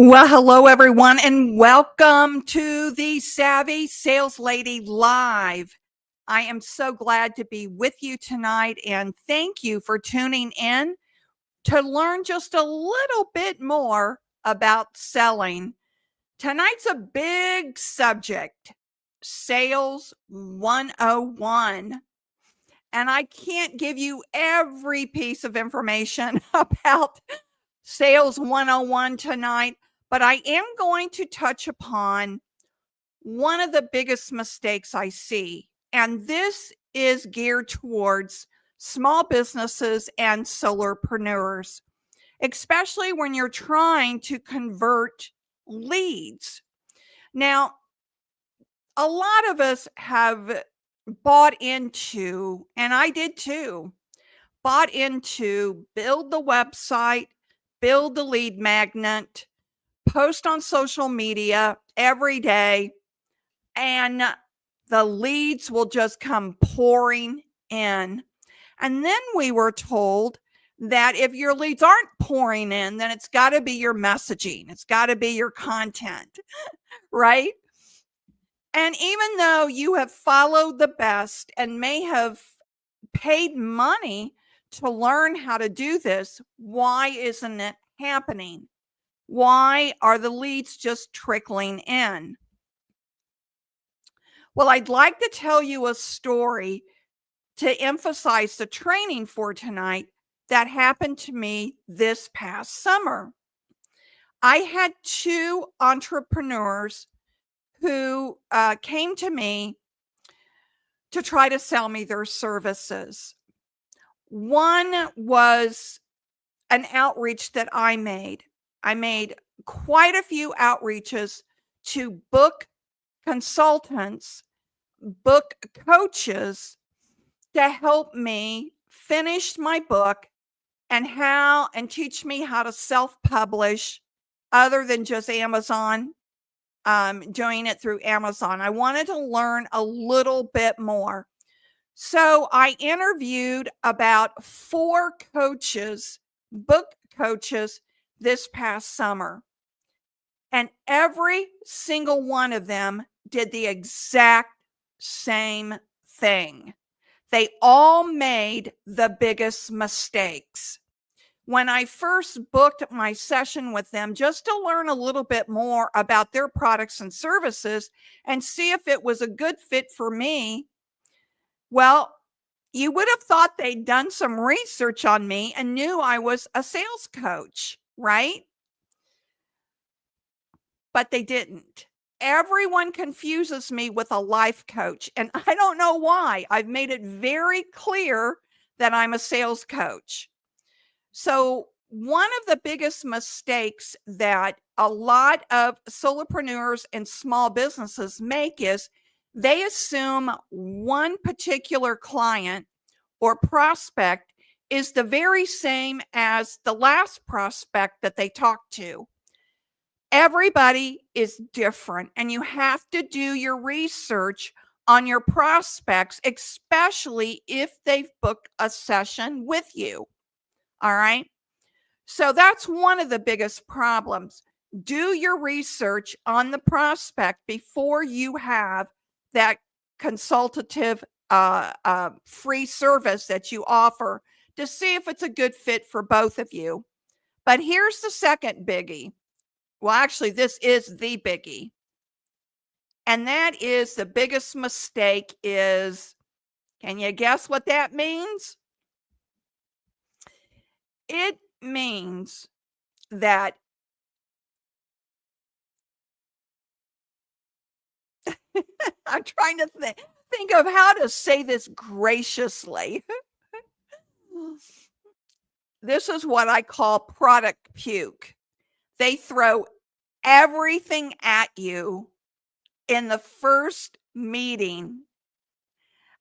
Well, hello, everyone, and welcome to the Savvy Sales Lady Live. I am so glad to be with you tonight, and thank you for tuning in to learn just a little bit more about selling. Tonight's a big subject, Sales 101. And I can't give you every piece of information about Sales 101 tonight, but I am going to touch upon one of the biggest mistakes I see. And this is geared towards small businesses and solopreneurs, especially when you're trying to convert leads. Now, a lot of us have bought into, and I did too, bought into build the website, build the lead magnet, post on social media every day, and the leads will just come pouring in. And then we were told that if your leads aren't pouring in, then it's got to be your messaging, it's got to be your content, right? And even though you have followed the best and may have paid money to learn how to do this, why isn't it happening? Why are the leads just trickling in? Well, I'd like to tell you a story to emphasize the training for tonight that happened to me this past summer. I had two entrepreneurs who came to me to try to sell me their services. One was an outreach that I made. I made quite a few outreaches to book consultants, book coaches to help me finish my book and teach me how to self-publish other than just Amazon, doing it through Amazon. I wanted to learn a little bit more. So I interviewed about 4 coaches, book coaches, this past summer. And every single one of them did the exact same thing. They all made the biggest mistakes. When I first booked my session with them, just to learn a little bit more about their products and services and see if it was a good fit for me, well, you would have thought they'd done some research on me and knew I was a sales coach, right? But they didn't. Everyone confuses me with a life coach, and I don't know why. I've made it very clear that I'm a sales coach. So, one of the biggest mistakes that a lot of solopreneurs and small businesses make is they assume one particular client or prospect is the very same as the last prospect that they talked to. Everybody is different, and you have to do your research on your prospects, especially if they've booked a session with you. All right. So that's one of the biggest problems. Do your research on the prospect before you have that consultative free service that you offer to see if it's a good fit for both of you. But here's the second biggie. Well, actually, this is the biggie. And that is the biggest mistake is, can you guess what that means? It means that I'm trying to think of how to say this graciously. This is what I call product puke. They throw everything at you in the first meeting,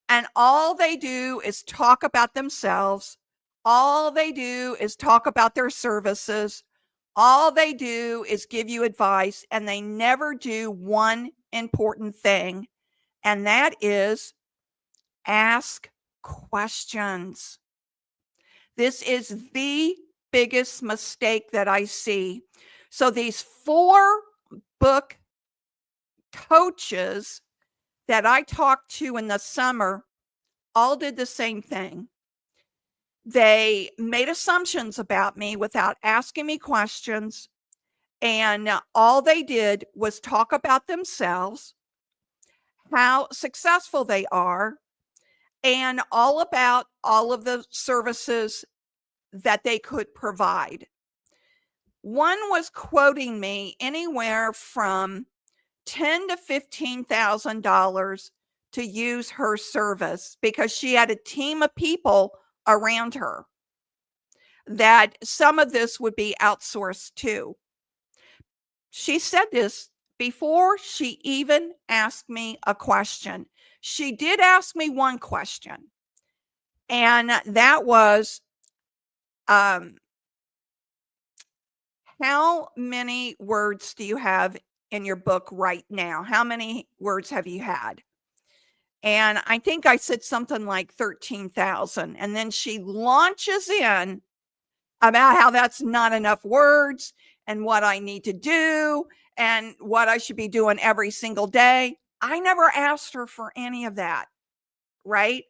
and all they do is talk about themselves. All they do is talk about their services. All they do is give you advice, and they never do one important thing, and that is ask questions. This is the biggest mistake that I see. So these 4 book coaches that I talked to in the summer all did the same thing. They made assumptions about me without asking me questions, and all they did was talk about themselves, how successful they are, and all about all of the services that they could provide. One was quoting me anywhere from $10,000 to $15,000 to use her service because she had a team of people around her that some of this would be outsourced to. She said this before she even asked me a question. She did ask me one question, and that was, how many words do you have in your book right now? How many words have you had? And I think I said something like 13,000. And then she launches in about how that's not enough words and what I need to do and what I should be doing every single day. I never asked her for any of that, right?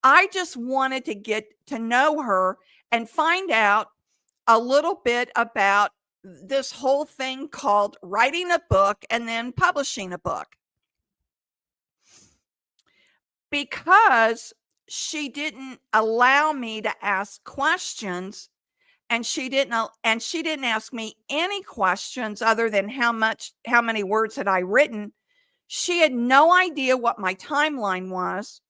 I just wanted to get to know her and find out a little bit about this whole thing called writing a book and then publishing a book. Because she didn't allow me to ask questions, and she didn't ask me any questions other than how many words had I written. She had no idea what my timeline was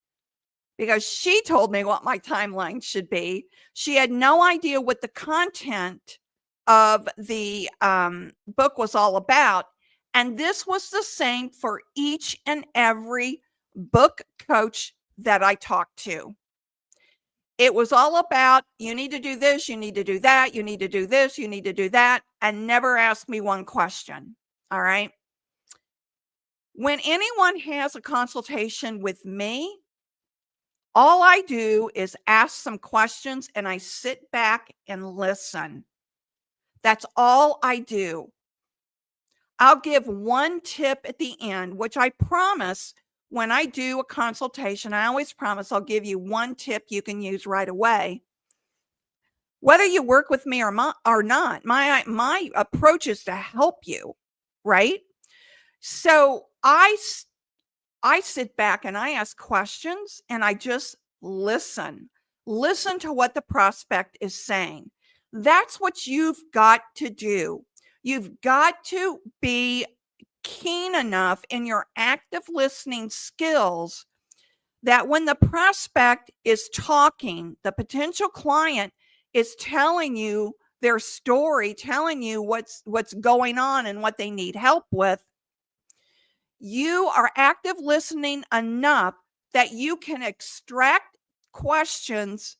because she told me what my timeline should be. She had no idea what the content of the book was all about. And this was the same for each and every book coach that I talked to. It was all about, you need to do this, you need to do that, you need to do this, you need to do that, and never ask me one question. All right. When anyone has a consultation with me, all I do is ask some questions and I sit back and listen. That's all I do. I'll give one tip at the end, which I promise when I do a consultation, I always promise I'll give you one tip you can use right away. Whether you work with me or not, my approach is to help you, right? So I sit back and I ask questions and I just listen to what the prospect is saying. That's what you've got to do. You've got to be keen enough in your active listening skills that when the prospect is talking, the potential client is telling you their story, telling you what's going on and what they need help with, you are active listening enough that you can extract questions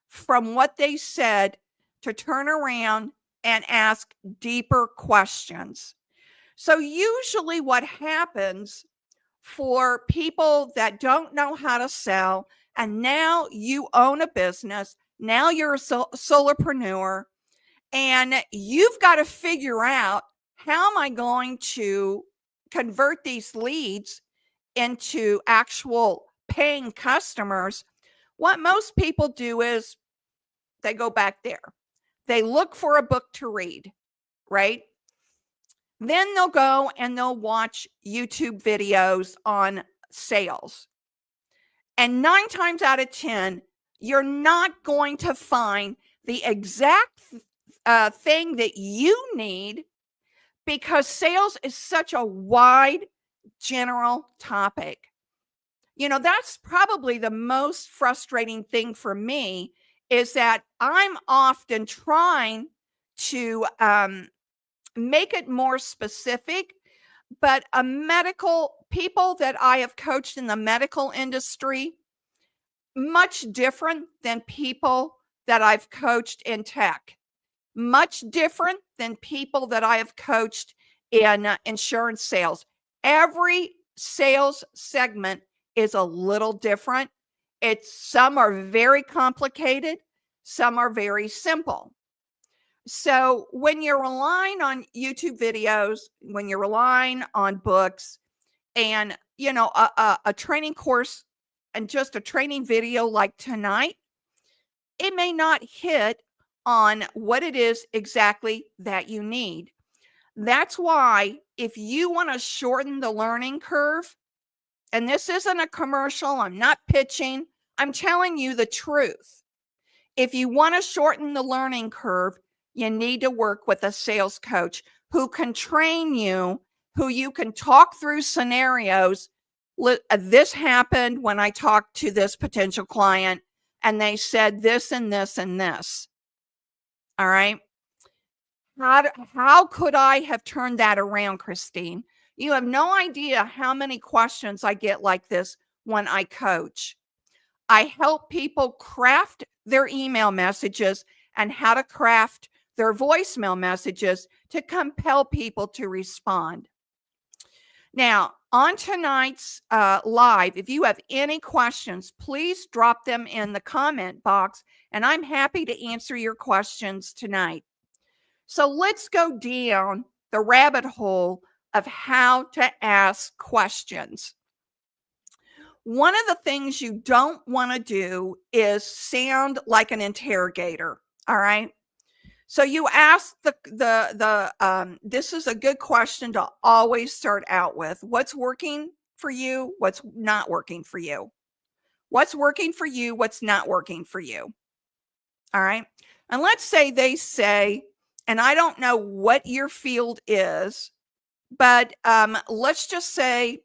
from what they said to turn around and ask deeper questions. So usually what happens for people that don't know how to sell, and now you own a business, now you're a solopreneur, and you've got to figure out, how am I going to convert these leads into actual paying customers? What most people do is they go back there. They look for a book to read, right? Then they'll go and they'll watch YouTube videos on sales. And 9 times out of 10, you're not going to find the exact thing that you need, because sales is such a wide, general topic. You know, that's probably the most frustrating thing for me, is that I'm often trying to make it more specific, but people that I have coached in the medical industry, much different than people that I've coached in tech, much different than people that I have coached in insurance sales. Every sales segment is a little different. Some are very complicated, some are very simple. So when you're relying on YouTube videos, when you're relying on books and, a training course and just a training video like tonight, it may not hit on what it is exactly that you need. That's why if you want to shorten the learning curve, and this isn't a commercial, I'm not pitching, I'm telling you the truth. If you want to shorten the learning curve, you need to work with a sales coach who can train you, who you can talk through scenarios. This happened when I talked to this potential client, and they said this and this and this. All right. How could I have turned that around, Christine? You have no idea how many questions I get like this when I coach. I help people craft their email messages and how to craft their voicemail messages to compel people to respond. Now, on tonight's live, if you have any questions, please drop them in the comment box, and I'm happy to answer your questions tonight. So let's go down the rabbit hole of how to ask questions. One of the things you don't want to do is sound like an interrogator. All right. So you ask this is a good question to always start out with. What's working for you? What's not working for you? What's working for you? What's not working for you? All right. And let's say they say, and I don't know what your field is, but let's just say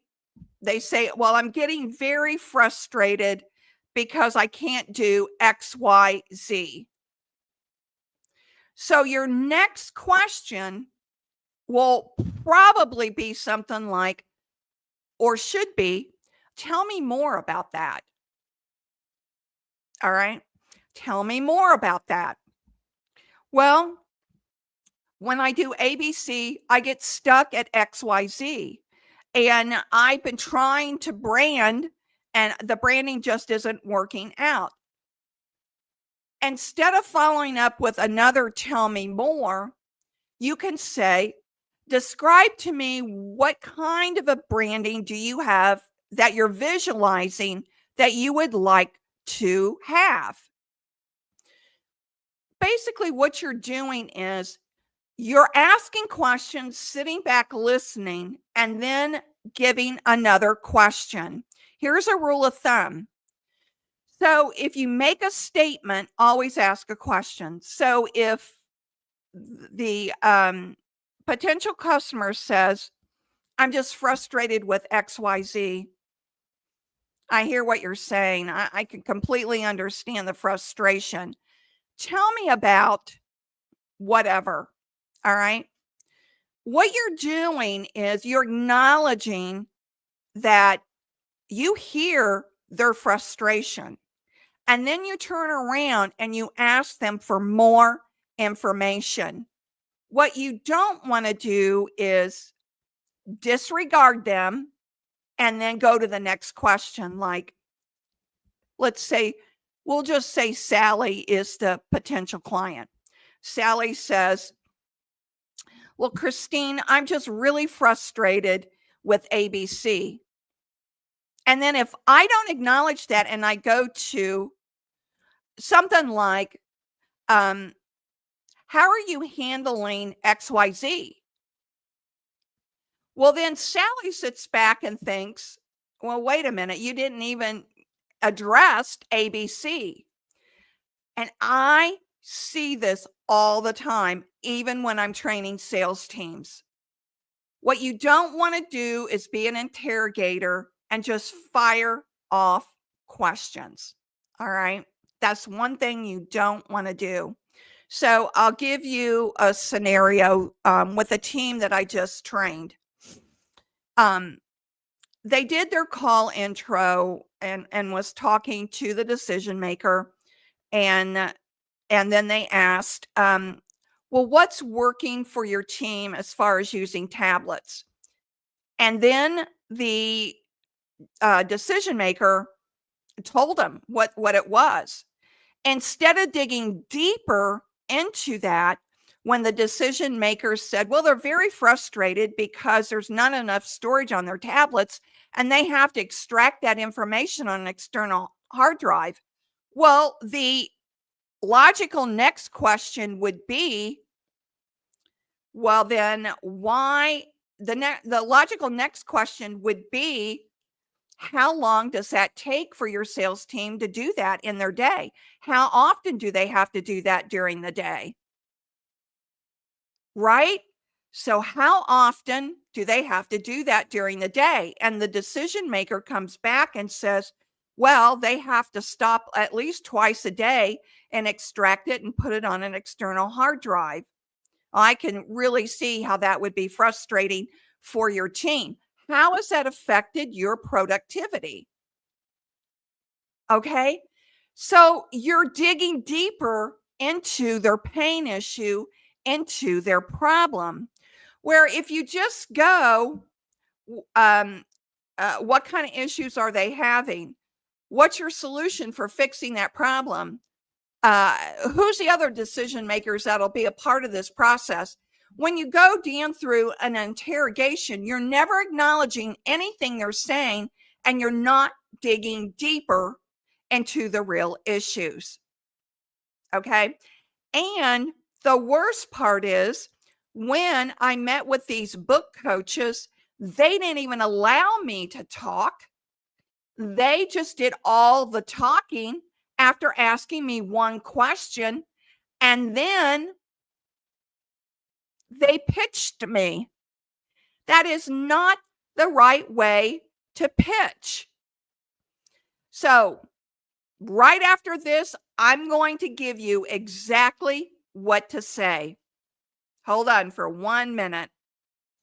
they say, well, I'm getting very frustrated because I can't do X, Y, Z. So your next question will probably be something like, or should be, tell me more about that. All right. Tell me more about that. Well, when I do ABC, I get stuck at XYZ. And I've been trying to brand, and the branding just isn't working out. Instead of following up with another tell me more, you can say, describe to me what kind of a branding do you have that you're visualizing that you would like to have. Basically, what you're doing is you're asking questions, sitting back, listening, and then giving another question. Here's a rule of thumb. So if you make a statement, always ask a question. So if the potential customer says, I'm just frustrated with XYZ, I hear what you're saying. I can completely understand the frustration. Tell me about whatever. All right. What you're doing is you're acknowledging that you hear their frustration. And then you turn around and you ask them for more information. What you don't want to do is disregard them and then go to the next question. Like, let's say, we'll just say Sally is the potential client. Sally says, well, Christine, I'm just really frustrated with ABC. And then if I don't acknowledge that and I go to something like, how are you handling XYZ? Well, then Sally sits back and thinks, well, wait a minute, you didn't even address ABC. And I see this all the time, even when I'm training sales teams. What you don't want to do is be an interrogator and just fire off questions. All right. That's one thing you don't want to do. So I'll give you a scenario with a team that I just trained. They did their call intro and was talking to the decision maker, and then they asked, well, what's working for your team as far as using tablets? And then the decision maker told them what it was. Instead of digging deeper into that, when the decision makers said, well, they're very frustrated because there's not enough storage on their tablets and they have to extract that information on an external hard drive. Well, the logical next question would be, well, then why the logical next question would be, how long does that take for your sales team to do that in their day? How often do they have to do that during the day? Right? So how often do they have to do that during the day? And the decision maker comes back and says, well, they have to stop at least twice a day and extract it and put it on an external hard drive. I can really see how that would be frustrating for your team. How has that affected your productivity? Okay. So you're digging deeper into their pain issue, into their problem. Where if you just go, what kind of issues are they having? What's your solution for fixing that problem? Who's the other decision makers that'll be a part of this process? When you go down through an interrogation, you're never acknowledging anything they're saying, and you're not digging deeper into the real issues. Okay. And the worst part is, when I met with these book coaches, they didn't even allow me to talk. They just did all the talking after asking me one question, and then they pitched me. That is not the right way to pitch. So, right after this, I'm going to give you exactly what to say. Hold on for 1 minute.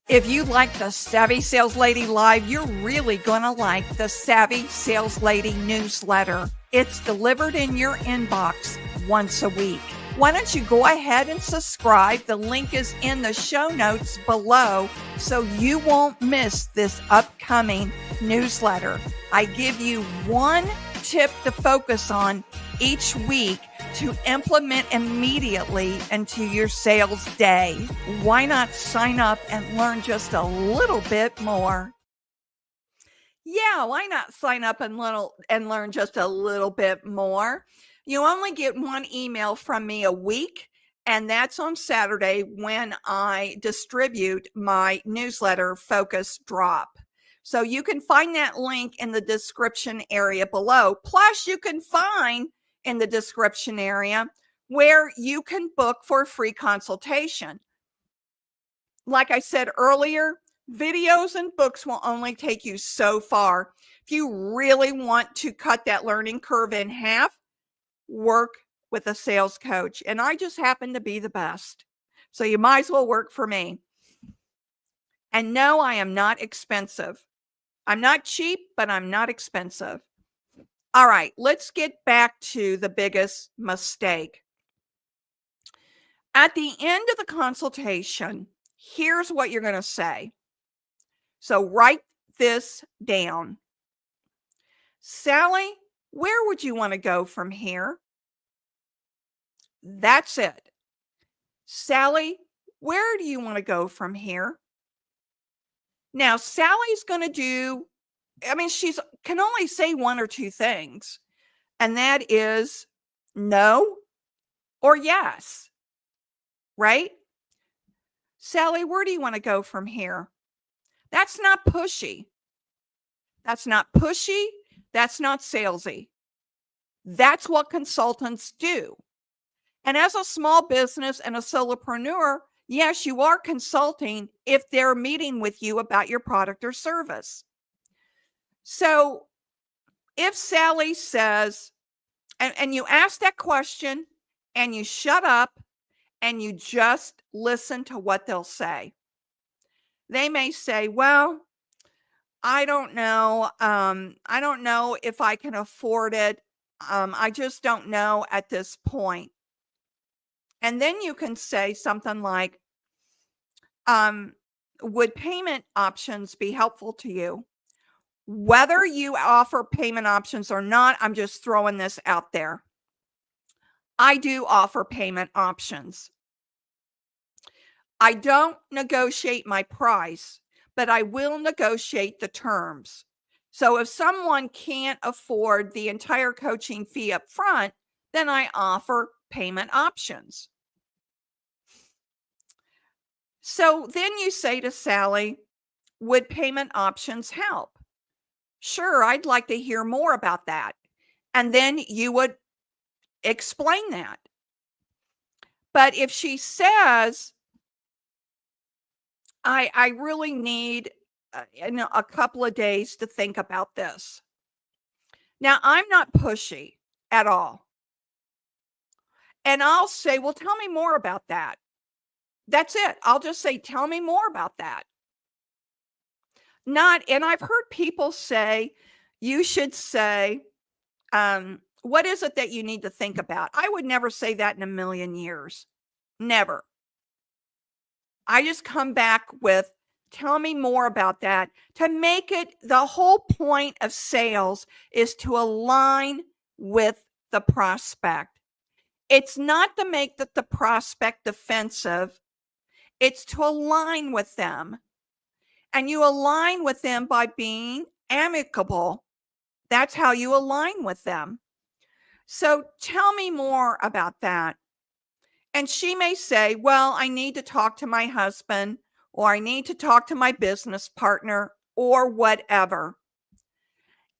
If you like the Savvy Sales Lady Live, you're really going to like the Savvy Sales Lady newsletter. It's delivered in your inbox once a week. Why don't you go ahead and subscribe? The link is in the show notes below so you won't miss this upcoming newsletter. I give you one tip to focus on each week to implement immediately into your sales day. Why not sign up and learn just a little bit more? Yeah, why not sign up and learn just a little bit more? You only get one email from me a week, and that's on Saturday when I distribute my newsletter Focus Drop. So you can find that link in the description area below. Plus, you can find in the description area where you can book for a free consultation. Like I said earlier, videos and books will only take you so far. If you really want to cut that learning curve in half, work with a sales coach. And I just happen to be the best. So you might as well work for me. And no, I am not expensive. I'm not cheap, but I'm not expensive. All right, let's get back to the biggest mistake. At the end of the consultation, here's what you're going to say. So write this down. Sally, where would you want to go from here? That's it. Sally, where do you want to go from here? Now, Sally's going to do, she can only say one or two things, and that is no or yes, right? Sally, where do you want to go from here? That's not pushy. That's not pushy. That's not salesy. That's what consultants do. And as a small business and a solopreneur, yes, you are consulting if they're meeting with you about your product or service. So if Sally says, and you ask that question and you shut up and you just listen to what they'll say. They may say, well, I don't know. I don't know if I can afford it. I just don't know at this point. And then you can say something like, would payment options be helpful to you? Whether you offer payment options or not, I'm just throwing this out there. I do offer payment options. I don't negotiate my price, but I will negotiate the terms. So if someone can't afford the entire coaching fee up front, then I offer payment options. So then you say to Sally, would payment options help? Sure, I'd like to hear more about that. And then you would explain that. But if she says, I really need a couple of days to think about this. Now, I'm not pushy at all. And I'll say, well, tell me more about that. That's it. I'll just say, tell me more about that. And I've heard people say, you should say, what is it that you need to think about? I would never say that in a million years. Never. I just come back with, tell me more about that, to make it, the whole point of sales is to align with the prospect. It's not to make the prospect defensive. It's to align with them. And you align with them by being amicable. That's how you align with them. So tell me more about that. And she may say, well, I need to talk to my husband, or I need to talk to my business partner, or whatever.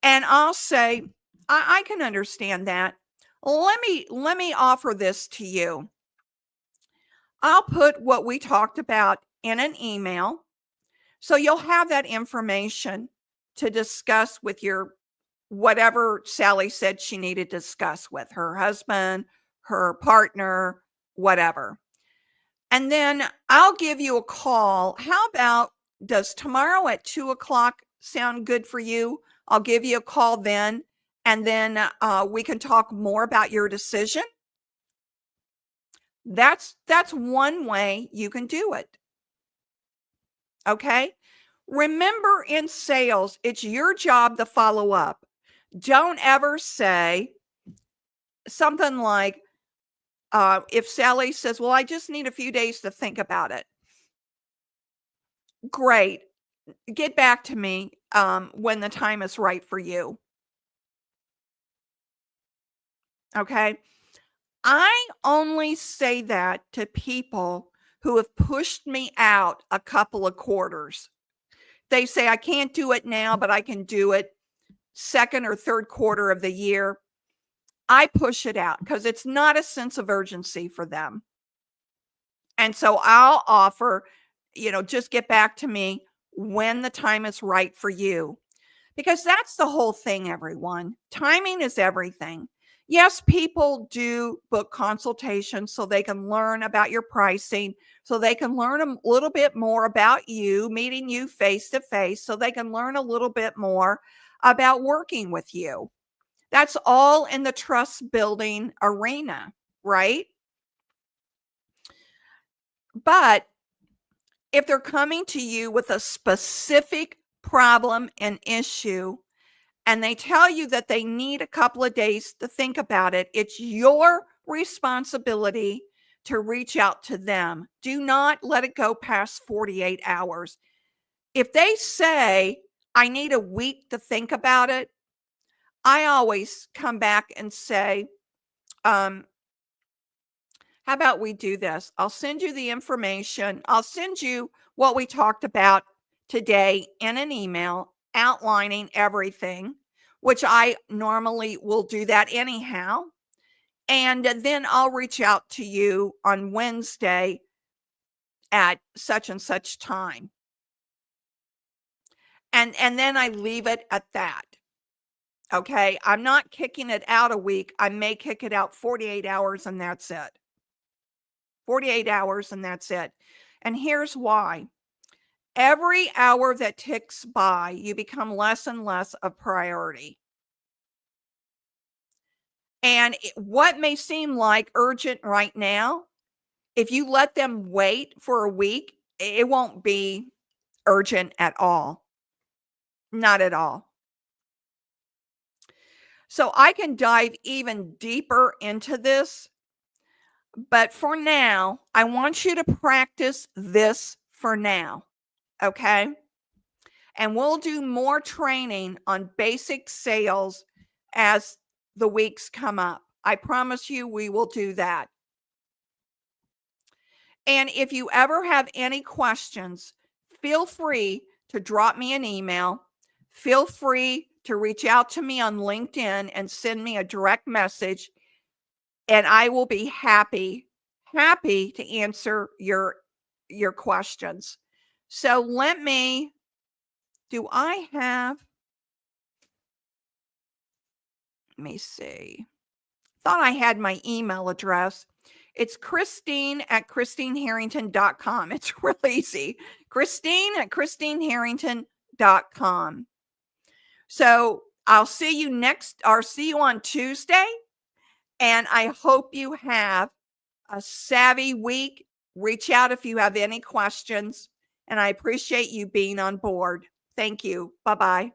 And I'll say, I can understand that. Let me offer this to you. I'll put what we talked about in an email. So you'll have that information to discuss with your whatever Sally said she needed to discuss with her husband, her partner, whatever. And then I'll give you a call. How about, does tomorrow at 2:00 sound good for you? I'll give you a call then, and then we can talk more about your decision. That's one way you can do it. Okay. Remember, in sales, it's your job to follow up. Don't ever say something like, if Sally says, well, I just need a few days to think about it. Great. Get back to me when the time is right for you. Okay. I only say that to people who have pushed me out a couple of quarters. They say, I can't do it now, but I can do it second or third quarter of the year. I push it out because it's not a sense of urgency for them. And so I'll offer, just get back to me when the time is right for you. Because that's the whole thing, everyone. Timing is everything. Yes, people do book consultations so they can learn about your pricing, so they can learn a little bit more about you, meeting you face to face, so they can learn a little bit more about working with you. That's all in the trust building arena, right? But if they're coming to you with a specific problem and issue, and they tell you that they need a couple of days to think about it, it's your responsibility to reach out to them. Do not let it go past 48 hours. If they say, I need a week to think about it, I always come back and say, how about we do this? I'll send you the information. I'll send you what we talked about today in an email outlining everything, which I normally will do that anyhow. And then I'll reach out to you on Wednesday at such and such time. And then I leave it at that. Okay. I'm not kicking it out a week. I may kick it out 48 hours and that's it. 48 hours and that's it. And here's why. Every hour that ticks by, you become less and less a priority. And what may seem like urgent right now, if you let them wait for a week, it won't be urgent at all. Not at all. So I can dive even deeper into this. But for now, I want you to practice this for now. Okay. And we'll do more training on basic sales as the weeks come up. I promise you we will do that. And if you ever have any questions, feel free to drop me an email. Feel free to reach out to me on LinkedIn and send me a direct message, and I will be happy to answer your questions. So let me do I have let me see. Thought I had my email address. It's Christine at ChristineHarrington.com. It's real easy. Christine at ChristineHarrington.com. So I'll see you on Tuesday. And I hope you have a savvy week. Reach out if you have any questions. And I appreciate you being on board. Thank you. Bye bye.